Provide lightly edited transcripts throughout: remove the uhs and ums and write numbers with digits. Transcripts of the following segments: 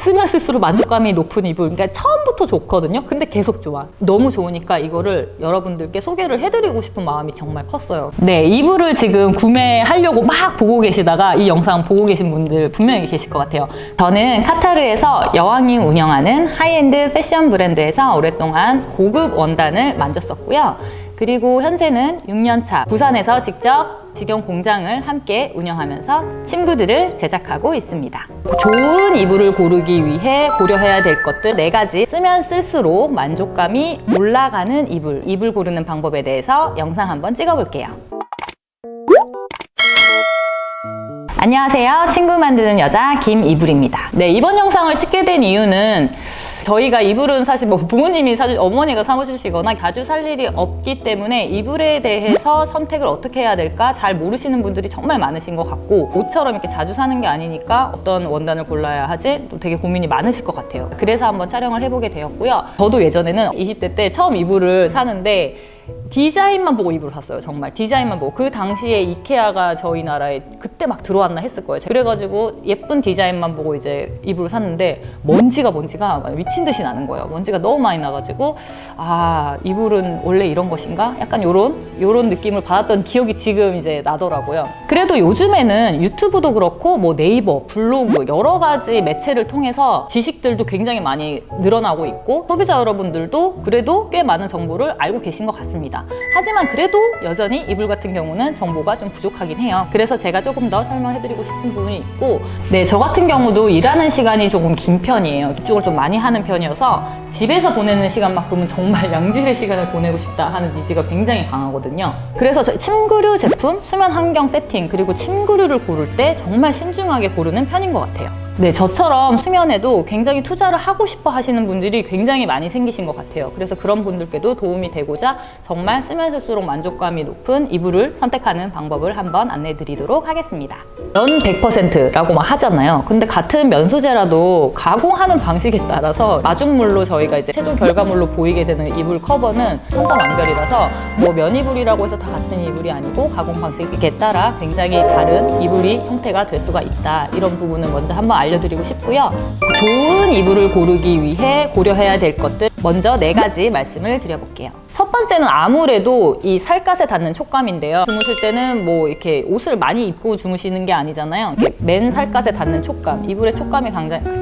쓰면 쓸수록 만족감이 높은 이불. 그러니까 처음부터 좋거든요. 근데 계속 좋아. 너무 좋으니까 이거를 여러분들께 소개를 해드리고 싶은 마음이 정말 컸어요. 네, 이불을 지금 구매하려고 막 보고 계시다가 이 영상 보고 계신 분들 분명히 계실 것 같아요. 저는 카타르에서 여왕이 운영하는 하이엔드 패션 브랜드에서 오랫동안 고급 원단을 만졌었고요. 그리고 현재는 6년차 부산에서 직접 직영 공장을 함께 운영하면서 침구들을 제작하고 있습니다. 좋은 이불을 고르기 위해 고려해야 될 것들 4가지. 쓰면 쓸수록 만족감이 올라가는 이불 고르는 방법에 대해서 영상 한번 찍어볼게요. 안녕하세요. 친구 만드는 여자 김이불입니다. 네, 이번 영상을 찍게 된 이유는 저희가 이불은 사실 뭐 부모님이 어머니가 사주시거나 자주 살 일이 없기 때문에 이불에 대해서 선택을 어떻게 해야 될까 잘 모르시는 분들이 정말 많으신 것 같고, 옷처럼 이렇게 자주 사는 게 아니니까 어떤 원단을 골라야 하지 또 되게 고민이 많으실 것 같아요. 그래서 한번 촬영을 해보게 되었고요. 저도 예전에는 20대 때 처음 이불을 사는데 디자인만 보고 이불을 샀어요. 정말 디자인만 보고. 그 당시에 이케아가 저희 나라에 그때 막 들어왔나 했을 거예요. 그래가지고 예쁜 디자인만 보고 이제 이불을 샀는데 먼지가 미친 듯이 나는 거예요. 먼지가 너무 많이 나가지고 아, 이불은 원래 이런 것인가? 약간 요런 느낌을 받았던 기억이 지금 이제 나더라고요. 그래도 요즘에는 유튜브도 그렇고 뭐 네이버, 블로그 여러 가지 매체를 통해서 지식들도 굉장히 많이 늘어나고 있고, 소비자 여러분들도 그래도 꽤 많은 정보를 알고 계신 것 같습니다. 하지만 그래도 여전히 이불 같은 경우는 정보가 좀 부족하긴 해요. 그래서 제가 조금 더 설명해드리고 싶은 부분이 있고, 네, 저 같은 경우도 일하는 시간이 조금 긴 편이에요. 집중을 좀 많이 하는 편이어서 집에서 보내는 시간만큼은 정말 양질의 시간을 보내고 싶다 하는 니즈가 굉장히 강하거든요. 그래서 침구류 제품, 수면 환경 세팅, 그리고 침구류를 고를 때 정말 신중하게 고르는 편인 것 같아요. 네, 저처럼 수면에도 굉장히 투자를 하고 싶어 하시는 분들이 굉장히 많이 생기신 것 같아요. 그래서 그런 분들께도 도움이 되고자 정말 쓰면 쓸수록 만족감이 높은 이불을 선택하는 방법을 한번 안내해 드리도록 하겠습니다. 면 100%라고 막 하잖아요. 근데 같은 면 소재라도 가공하는 방식에 따라서 마중물로 저희가 이제 최종 결과물로 보이게 되는 이불 커버는 천차만별이라서 뭐 면 이불이라고 해서 다 같은 이불이 아니고 가공 방식에 따라 굉장히 다른 이불이 형태가 될 수가 있다. 이런 부분은 먼저 한번 알려드리고 싶고요. 좋은 이불을 고르기 위해 고려해야 될 것들 먼저 4가지 말씀을 드려볼게요. 첫 번째는 아무래도 이 살갗에 닿는 촉감인데요. 주무실 때는 뭐 이렇게 옷을 많이 입고 주무시는 게 아니잖아요. 이렇게 맨 살갗에 닿는 촉감, 이불의 촉감이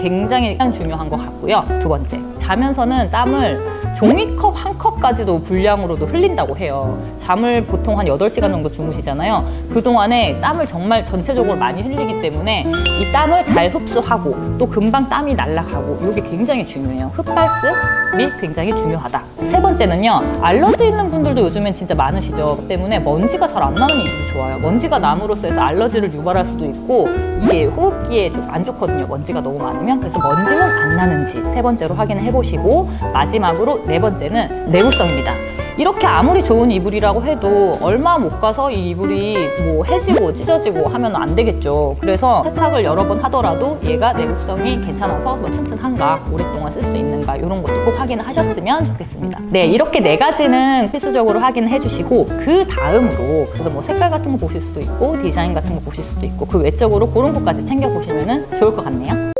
굉장히 중요한 것 같고요. 두 번째, 자면서는 땀을 종이컵 한 컵까지도 분량으로도 흘린다고 해요. 잠을 보통 한 8시간 정도 주무시잖아요. 그동안에 땀을 정말 전체적으로 많이 흘리기 때문에 이 땀을 잘 흡수하고 또 금방 땀이 날아가고, 이게 굉장히 중요해요. 흡발습이 굉장히 중요하다. 세 번째는요, 알러지 있는 분들도 요즘엔 진짜 많으시죠. 그 때문에 먼지가 잘 안 나는 이불이 좋아요. 먼지가 남으로써 해서 알러지를 유발할 수도 있고 이게 호흡기에 좀 안 좋거든요. 먼지가 너무 많으면. 그래서 먼지는 안 나는지 3번째로 확인을 해보시고, 마지막으로 4번째는 내구성입니다. 이렇게 아무리 좋은 이불이라고 해도 얼마 못 가서 이 이불이 뭐 해지고 찢어지고 하면 안 되겠죠. 그래서 세탁을 여러 번 하더라도 얘가 내구성이 괜찮아서 뭐 튼튼한가, 오랫동안 쓸 수 있는가, 이런 것도 꼭 확인을 하셨으면 좋겠습니다. 네, 이렇게 4가지는 필수적으로 확인을 해주시고, 그 다음으로 그래서 뭐 색깔 같은 거 보실 수도 있고 디자인 같은 거 보실 수도 있고 그 외적으로 그런 것까지 챙겨보시면 좋을 것 같네요.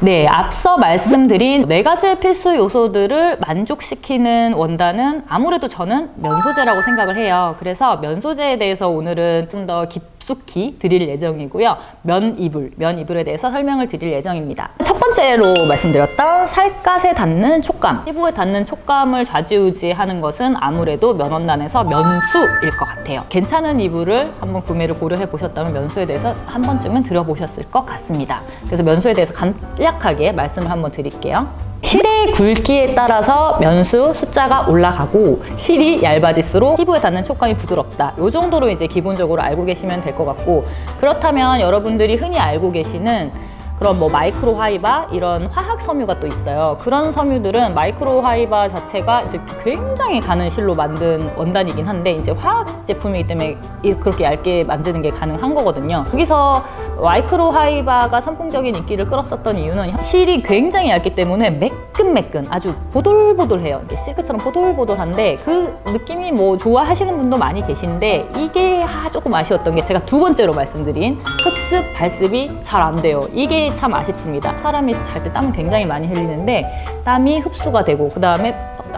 네, 앞서 말씀드린 4가지의 필수 요소들을 만족시키는 원단은 아무래도 저는 면 소재라고 생각을 해요. 그래서 면 소재에 대해서 오늘은 좀 더 깊숙이 드릴 예정이고요. 면 이불에 대해서 설명을 드릴 예정입니다. 첫 번째로 말씀드렸던 살갗에 닿는 촉감, 피부에 닿는 촉감을 좌지우지하는 것은 아무래도 면 원단에서 면수일 것 같아요. 괜찮은 이불을 한번 구매를 고려해 보셨다면 면수에 대해서 한 번쯤은 들어보셨을 것 같습니다. 그래서 면수에 대해서 간략하게 말씀을 한번 드릴게요. 실의 굵기에 따라서 면수 숫자가 올라가고, 실이 얇아질수록 피부에 닿는 촉감이 부드럽다. 이 정도로 이제 기본적으로 알고 계시면 될 것 같고, 그렇다면 여러분들이 흔히 알고 계시는 그런 뭐 마이크로 화이바, 이런 화학 섬유가 또 있어요. 그런 섬유들은 마이크로 화이바 자체가 이제 굉장히 가는 실로 만든 원단이긴 한데, 이제 화학 제품이기 때문에 그렇게 얇게 만드는 게 가능한 거거든요. 여기서 마이크로 화이바가 선풍적인 인기를 끌었었던 이유는 실이 굉장히 얇기 때문에 매끈 매끈매끈 아주 보들보들해요. 이게 실크처럼 보들보들한데 그 느낌이 뭐 좋아하시는 분도 많이 계신데 이게 조금 아쉬웠던 게 제가 두 번째로 말씀드린 흡습, 발습이 잘 안 돼요. 이게 참 아쉽습니다. 사람이 잘 때 땀을 굉장히 많이 흘리는데 땀이 흡수가 되고 그 다음에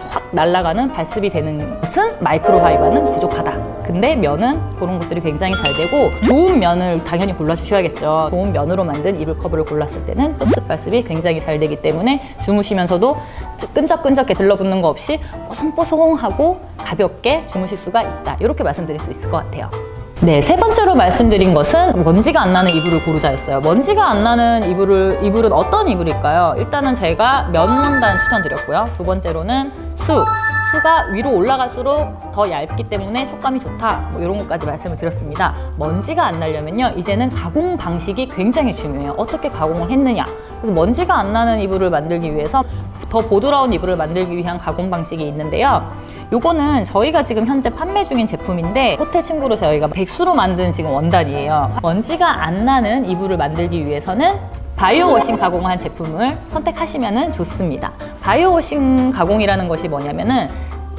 확 날아가는 발습이 되는 것은 마이크로파이버는 부족하다. 근데 면은 그런 것들이 굉장히 잘 되고 좋은 면을 당연히 골라주셔야겠죠. 좋은 면으로 만든 이불 커버를 골랐을 때는 흡습 발습이 굉장히 잘 되기 때문에 주무시면서도 끈적끈적하게 들러붙는 거 없이 뽀송뽀송하고 가볍게 주무실 수가 있다. 이렇게 말씀드릴 수 있을 것 같아요. 네, 세 번째로 말씀드린 것은 먼지가 안 나는 이불을 고르자였어요. 먼지가 안 나는 이불은 어떤 이불일까요? 일단은 제가 면 원단 추천드렸고요. 두 번째로는 수가 위로 올라갈수록 더 얇기 때문에 촉감이 좋다. 뭐 이런 것까지 말씀을 드렸습니다. 먼지가 안 나려면요, 이제는 가공 방식이 굉장히 중요해요. 어떻게 가공을 했느냐. 그래서 먼지가 안 나는 이불을 만들기 위해서 더 보드라운 이불을 만들기 위한 가공 방식이 있는데요. 요거는 저희가 지금 현재 판매 중인 제품인데 호텔 침구로 저희가 백수로 만든 지금 원단이에요. 먼지가 안 나는 이불을 만들기 위해서는 바이오 워싱 가공한 제품을 선택하시면 좋습니다. 바이오 워싱 가공이라는 것이 뭐냐면은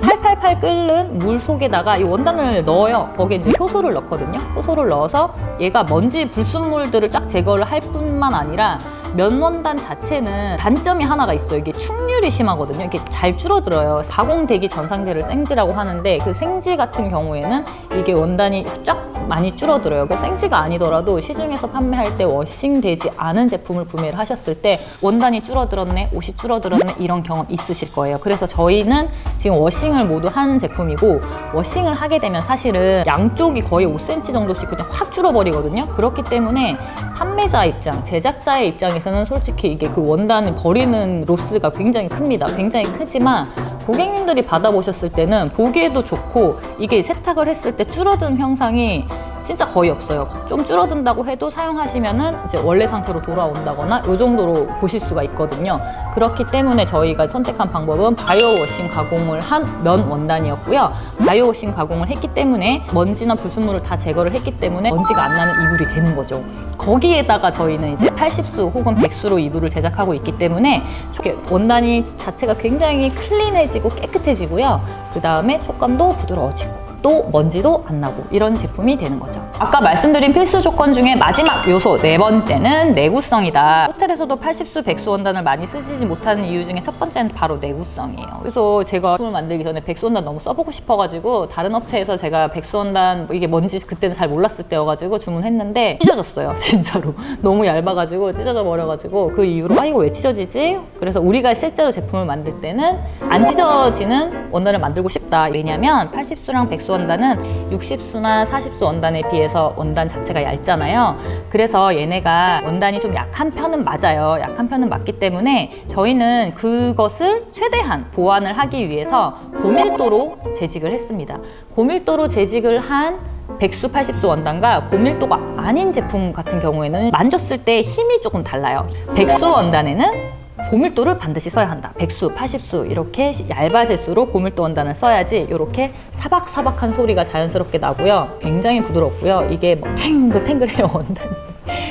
팔팔팔 끓는 물 속에다가 이 원단을 넣어요. 거기에 이제 효소를 넣거든요. 효소를 넣어서 얘가 먼지 불순물들을 쫙 제거를 할 뿐만 아니라 면 원단 자체는 단점이 하나가 있어요. 이게 축률이 심하거든요. 이게 잘 줄어들어요. 가공되기 전 상태를 생지라고 하는데 그 생지 같은 경우에는 이게 원단이 쫙 많이 줄어들어요. 그 생지가 아니더라도 시중에서 판매할 때 워싱되지 않은 제품을 구매를 하셨을 때 원단이 줄어들었네, 옷이 줄어들었네 이런 경험 있으실 거예요. 그래서 저희는 지금 워싱을 모두 한 제품이고 워싱을 하게 되면 사실은 양쪽이 거의 5cm 정도씩 그냥 확 줄어버리거든요. 그렇기 때문에 판매자 입장, 제작자의 입장에서는 솔직히 이게 그 원단을 버리는 로스가 굉장히 큽니다. 굉장히 크지만 고객님들이 받아보셨을 때는 보기에도 좋고 이게 세탁을 했을 때 줄어든 형상이 진짜 거의 없어요. 좀 줄어든다고 해도 사용하시면은 이제 원래 상태로 돌아온다거나 이 정도로 보실 수가 있거든요. 그렇기 때문에 저희가 선택한 방법은 바이오 워싱 가공을 한 면 원단이었고요. 바이오 워싱 가공을 했기 때문에 먼지나 불순물을 다 제거를 했기 때문에 먼지가 안 나는 이불이 되는 거죠. 거기에다가 저희는 이제 80수 혹은 100수로 이불을 제작하고 있기 때문에 원단이 자체가 굉장히 클린해지고 깨끗해지고요. 그 다음에 촉감도 부드러워지고 또 먼지도 안 나고 이런 제품이 되는 거죠. 아까 말씀드린 필수 조건 중에 마지막 요소 네 번째는 내구성이다. 호텔에서도 80수, 100수 원단을 많이 쓰시지 못하는 이유 중에 첫 번째는 바로 내구성이에요. 그래서 제가 제품을 만들기 전에 100수 원단 너무 써보고 싶어가지고 다른 업체에서 제가 100수 원단 이게 뭔지 그때는 잘 몰랐을 때여가지고 주문했는데 찢어졌어요. 진짜로 너무 얇아가지고 찢어져 버려가지고 그 이후로 이거 왜 찢어지지? 그래서 우리가 실제로 제품을 만들 때는 안 찢어지는 원단을 만들고 싶다. 왜냐면 80수랑 100수 원단은 60수나 40수 원단에 비해서 원단 자체가 얇잖아요. 그래서 얘네가 원단이 좀 약한 편은 맞아요. 약한 편은 맞기 때문에 저희는 그것을 최대한 보완을 하기 위해서 고밀도로 재직을 했습니다. 고밀도로 재직을 한 100수, 80수 원단과 고밀도가 아닌 제품 같은 경우에는 만졌을 때 힘이 조금 달라요. 100수 원단에는 고밀도를 반드시 써야 한다. 100수, 80수 이렇게 얇아질수록 고밀도 원단을 써야지 이렇게 사박사박한 소리가 자연스럽게 나고요. 굉장히 부드럽고요. 이게 뭐 탱글탱글해요, 원단이.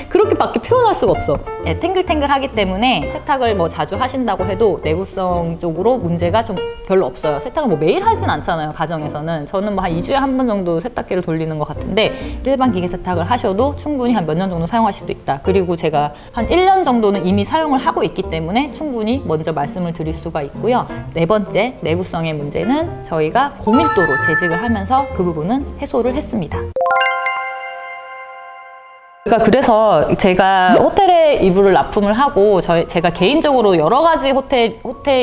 그렇게밖에 표현할 수가 없어. 네, 탱글탱글하기 때문에 세탁을 뭐 자주 하신다고 해도 내구성 쪽으로 문제가 좀 별로 없어요. 세탁을 뭐 매일 하진 않잖아요, 가정에서는. 저는 뭐 한 2주에 한 번 정도 세탁기를 돌리는 것 같은데 일반 기계 세탁을 하셔도 충분히 한 몇 년 정도 사용하실 수도 있다. 그리고 제가 한 1년 정도는 이미 사용을 하고 있기 때문에 충분히 먼저 말씀을 드릴 수가 있고요. 네 번째, 내구성의 문제는 저희가 고밀도로 재직을 하면서 그 부분은 해소를 했습니다. 그래서 제가 호텔에 이불을 납품을 하고 제가 개인적으로 여러 가지 호텔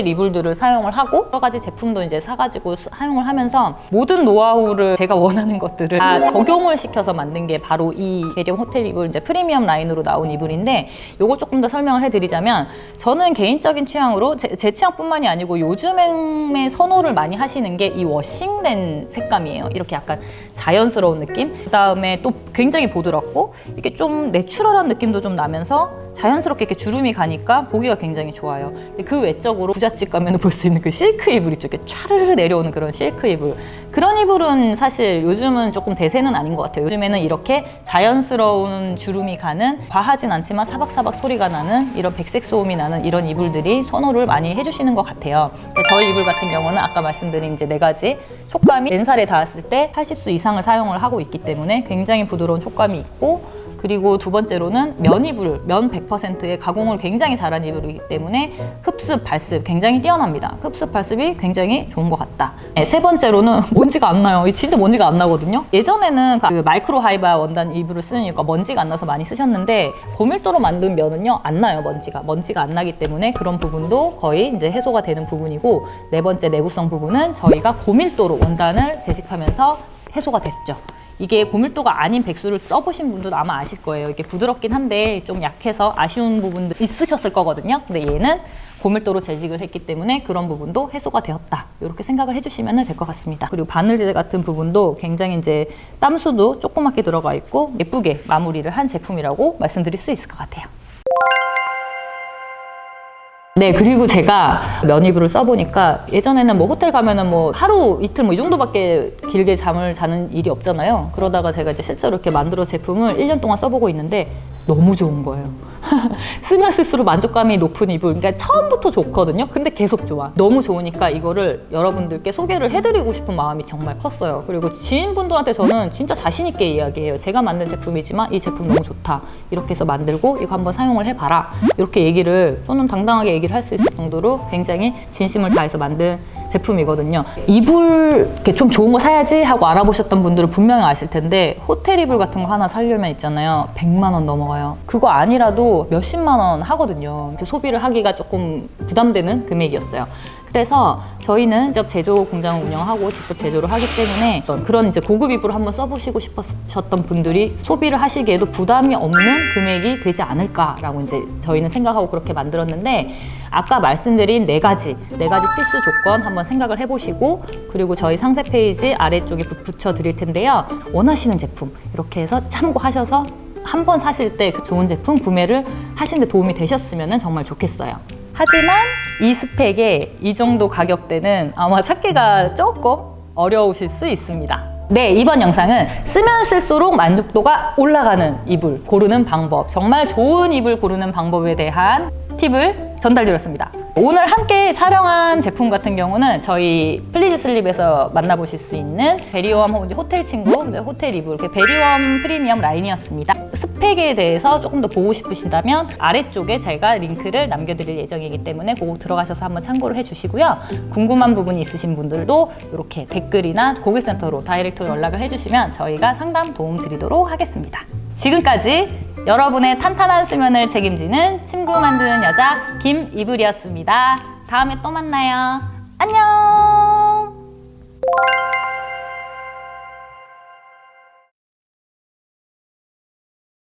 이불들을 사용을 하고 여러 가지 제품도 이제 사가지고 사용을 하면서 모든 노하우를 제가 원하는 것들을 다 적용을 시켜서 만든 게 바로 이 계령 호텔 이불 이제 프리미엄 라인으로 나온 이불인데 요걸 조금 더 설명을 해드리자면 저는 개인적인 취향으로 제 취향뿐만이 아니고 요즘에 선호를 많이 하시는 게 이 워싱된 색감이에요. 이렇게 약간 자연스러운 느낌. 그 다음에 또 굉장히 부드럽고 이게 이게 좀 내추럴한 느낌도 좀 나면서 자연스럽게 이렇게 주름이 가니까 보기가 굉장히 좋아요. 근데 그 외적으로 부잣집 가면 볼 수 있는 그 실크 이불 있죠. 이렇게 촤르르 내려오는 그런 실크 이불. 그런 이불은 사실 요즘은 조금 대세는 아닌 것 같아요. 요즘에는 이렇게 자연스러운 주름이 가는, 과하진 않지만 사박사박 소리가 나는, 이런 백색 소음이 나는 이런 이불들이 선호를 많이 해주시는 것 같아요. 저희 이불 같은 경우는 아까 말씀드린 이제 4가지 촉감이 맨살에 닿았을 때 80수 이상을 사용을 하고 있기 때문에 굉장히 부드러운 촉감이 있고, 그리고 두 번째로는 면 이불, 면 100%의 가공을 굉장히 잘한 이불이기 때문에 흡습, 발습 굉장히 뛰어납니다. 흡습, 발습이 굉장히 좋은 것 같다. 네, 세 번째로는 먼지가 안 나요. 진짜 먼지가 안 나거든요. 예전에는 그 마이크로 하이바 원단 이불을 쓰는 이유가 먼지가 안 나서 많이 쓰셨는데, 고밀도로 만든 면은요 안 나요. 먼지가 안 나기 때문에 그런 부분도 거의 이제 해소가 되는 부분이고, 네 번째 내구성 부분은 저희가 고밀도로 원단을 재직하면서 해소가 됐죠. 이게 고밀도가 아닌 백수를 써보신 분들도 아마 아실 거예요. 이게 부드럽긴 한데 좀 약해서 아쉬운 부분도 있으셨을 거거든요. 근데 얘는 고밀도로 재직을 했기 때문에 그런 부분도 해소가 되었다. 이렇게 생각을 해주시면 될 것 같습니다. 그리고 바늘재 같은 부분도 굉장히 이제 땀수도 조그맣게 들어가 있고 예쁘게 마무리를 한 제품이라고 말씀드릴 수 있을 것 같아요. 네, 그리고 제가 면 이불을 써보니까 예전에는 뭐 호텔 가면은 뭐 하루 이틀 뭐 이 정도밖에 길게 잠을 자는 일이 없잖아요. 그러다가 제가 이제 실제로 이렇게 만들어 제품을 1년 동안 써보고 있는데 너무 좋은 거예요. 쓰면 쓸수록 만족감이 높은 이불. 그러니까 처음부터 좋거든요. 근데 계속 좋아. 너무 좋으니까 이거를 여러분들께 소개를 해드리고 싶은 마음이 정말 컸어요. 그리고 지인분들한테 저는 진짜 자신 있게 이야기해요. 제가 만든 제품이지만 이 제품 너무 좋다. 이렇게 해서 만들고 이거 한번 사용을 해봐라. 이렇게 얘기를 저는 당당하게 얘기를 할 수 있을 정도로 굉장히 진심을 다해서 만든 제품이거든요. 이불 이렇게 좀 좋은 거 사야지 하고 알아보셨던 분들은 분명히 아실 텐데, 호텔 이불 같은 거 하나 사려면 있잖아요. 100만 원 넘어가요. 그거 아니라도 몇십만 원 하거든요. 소비를 하기가 조금 부담되는 금액이었어요. 그래서 저희는 직접 제조 공장을 운영하고 직접 제조를 하기 때문에 그런 이제 고급 이불을 한번 써보시고 싶으셨던 분들이 소비를 하시기에도 부담이 없는 금액이 되지 않을까라고 이제 저희는 생각하고 그렇게 만들었는데, 아까 말씀드린 4가지 필수 조건 한번 생각을 해보시고, 그리고 저희 상세 페이지 아래쪽에 붙여 드릴 텐데요. 원하시는 제품 이렇게 해서 참고하셔서 한번 사실 때 그 좋은 제품 구매를 하시는 데 도움이 되셨으면 정말 좋겠어요. 하지만 이 스펙에 이 정도 가격대는 아마 찾기가 조금 어려우실 수 있습니다. 네, 이번 영상은 쓰면 쓸수록 만족도가 올라가는 이불 고르는 방법, 정말 좋은 이불 고르는 방법에 대한 팁을 전달드렸습니다. 오늘 함께 촬영한 제품 같은 경우는 저희 플리즈 슬립에서 만나보실 수 있는 베리웜 혹은 호텔 친구, 호텔 이불 베리웜 프리미엄 라인이었습니다. 스펙에 대해서 조금 더 보고 싶으시다면 아래쪽에 제가 링크를 남겨드릴 예정이기 때문에 그거 들어가셔서 한번 참고를 해주시고요. 궁금한 부분이 있으신 분들도 이렇게 댓글이나 고객센터로 다이렉트로 연락을 해주시면 저희가 상담 도움 드리도록 하겠습니다. 지금까지 여러분의 탄탄한 수면을 책임지는 침구 만드는 여자 김이불이었습니다. 다음에 또 만나요. 안녕!